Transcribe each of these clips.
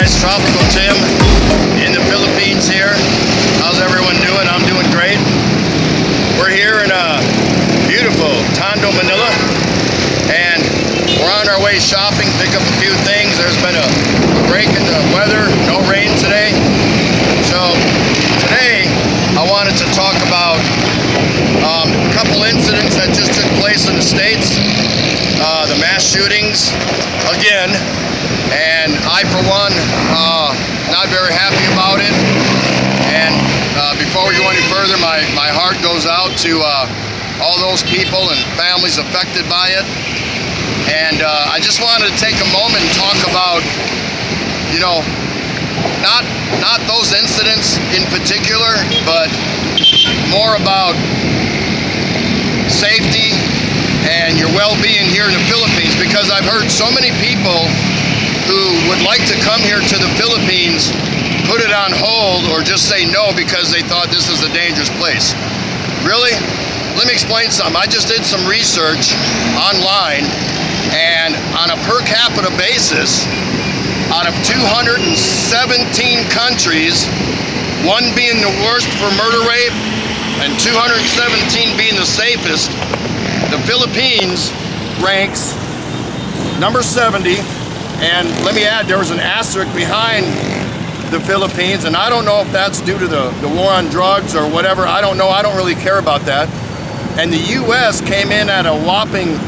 guys, Tropical Tim in the Philippines here. How's everyone doing? I'm doing great. We're here in beautiful Tondo, Manila, and we're on our way shopping, pick up a few things. There's been a break in the weather, no rain today. So today I wanted to talk about a couple incidents that just took place in the States. The mass shootings again, and I for one not very happy about it. And before we go any further, my heart goes out to all those people and families affected by it. And I just wanted to take a moment and talk about, you know, not those incidents in particular, but more about safety and your well-being here in the Philippines, because I've heard so many people who would like to come here to the Philippines put it on hold or just say no because they thought this is a dangerous place. Really? Let me explain something. I just did some research online, and on a per capita basis, out of 217 countries, one being the worst for murder rate and 217 being the safest, the Philippines ranks number 70. And let me add, there was an asterisk behind the Philippines, and I don't know if that's due to the war on drugs or whatever. I don't know. I don't really care about that. And the U.S. came in at a whopping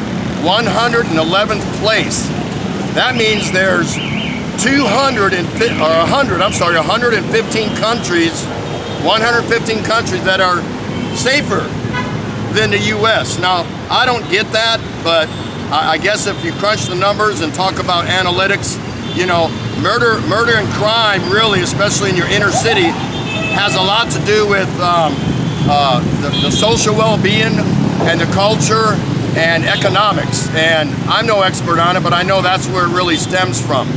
111th place. That means there's 115 countries that are safer than the U.S. Now, I don't get that, but I guess if you crunch the numbers and talk about analytics, you know, murder and crime, really, especially in your inner city, has a lot to do with the social well-being and the culture and economics. And I'm no expert on it, but I know that's where it really stems from.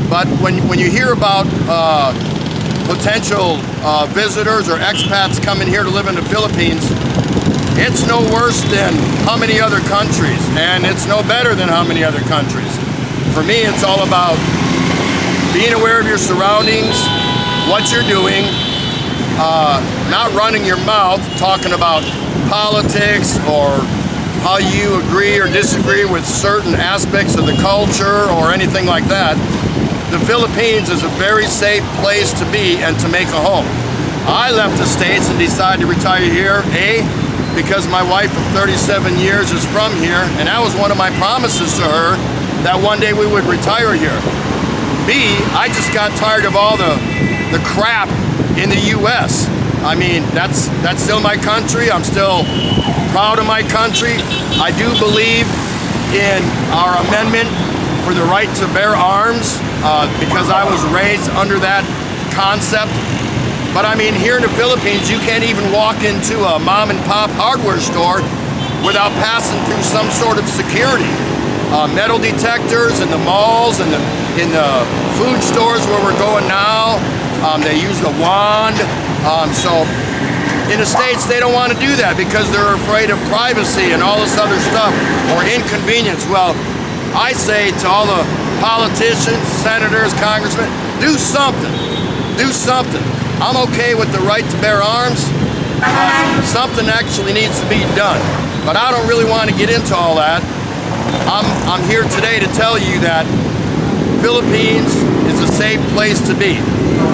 But when you hear about potential visitors or expats coming here to live in the Philippines, it's no worse than how many other countries, and it's no better than how many other countries. For me, it's all about being aware of your surroundings, what you're doing, not running your mouth talking about politics or how you agree or disagree with certain aspects of the culture or anything like that. The Philippines is a very safe place to be and to make a home. I left the States and decided to retire here, because my wife of 37 years is from here, and that was one of my promises to her, that one day we would retire here. I just got tired of all the crap in the U.S. I mean, that's still my country. I'm still proud of my country. I do believe in our amendment for the right to bear arms, because I was raised under that concept. But I mean, here in the Philippines, you can't even walk into a mom and pop hardware store without passing through some sort of security. Metal detectors in the malls and in the food stores where we're going now, they use the wand. So in the States, they don't want to do that because they're afraid of privacy and all this other stuff, or inconvenience. Well, I say to all the politicians, senators, congressmen, do something. Do something. I'm okay with the right to bear arms. Something actually needs to be done. But I don't really want to get into all that. I'm here today to tell you that Philippines is a safe place to be.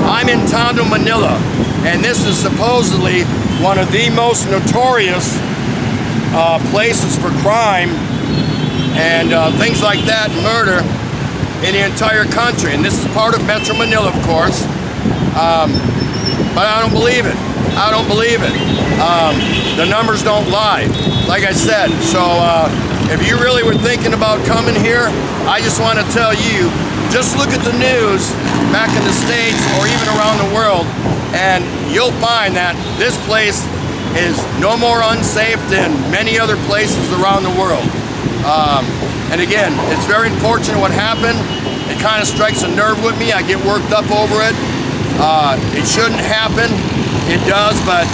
I'm in Tondo, Manila, and this is supposedly one of the most notorious places for crime and things like that, murder, in the entire country. And this is part of Metro Manila, of course. But I don't believe it. I don't believe it. The numbers don't lie, like I said. So if you really were thinking about coming here, I just want to tell you, just look at the news back in the States or even around the world, and you'll find that this place is no more unsafe than many other places around the world. And again, it's very unfortunate what happened. It kind of strikes a nerve with me. I get worked up over it. It shouldn't happen. It does, but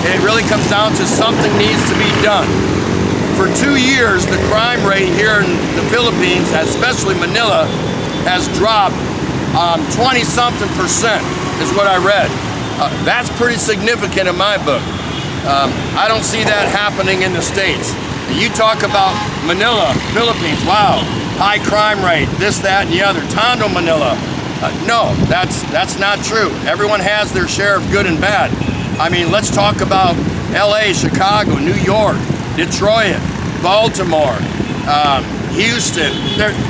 it really comes down to something needs to be done. For 2 years, the crime rate here in the Philippines, especially Manila, has dropped 20-something% is what I read. That's pretty significant in my book. I don't see that happening in the States. You talk about Manila, Philippines, wow, high crime rate, this, that, and the other. Tondo, Manila, no, that's not true. Everyone has their share of good and bad. I mean, let's talk about LA, Chicago, New York, Detroit, Baltimore, Houston.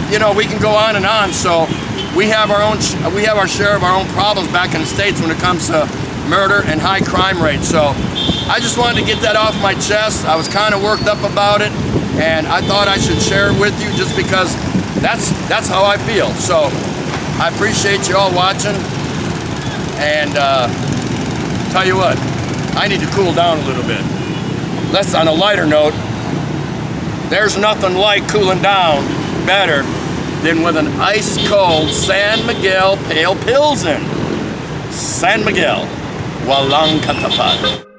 You know, we can go on and on. So we have our share of our own problems back in the States when it comes to murder and high crime rates. So I just wanted to get that off my chest. I was kind of worked up about it, and I thought I should share it with you just because that's how I feel. So I appreciate you all watching, and tell you what, I need to cool down a little bit. Let's, on a lighter note, there's nothing like cooling down better than with an ice cold San Miguel Pale Pilsen. San Miguel, Walang Katapat.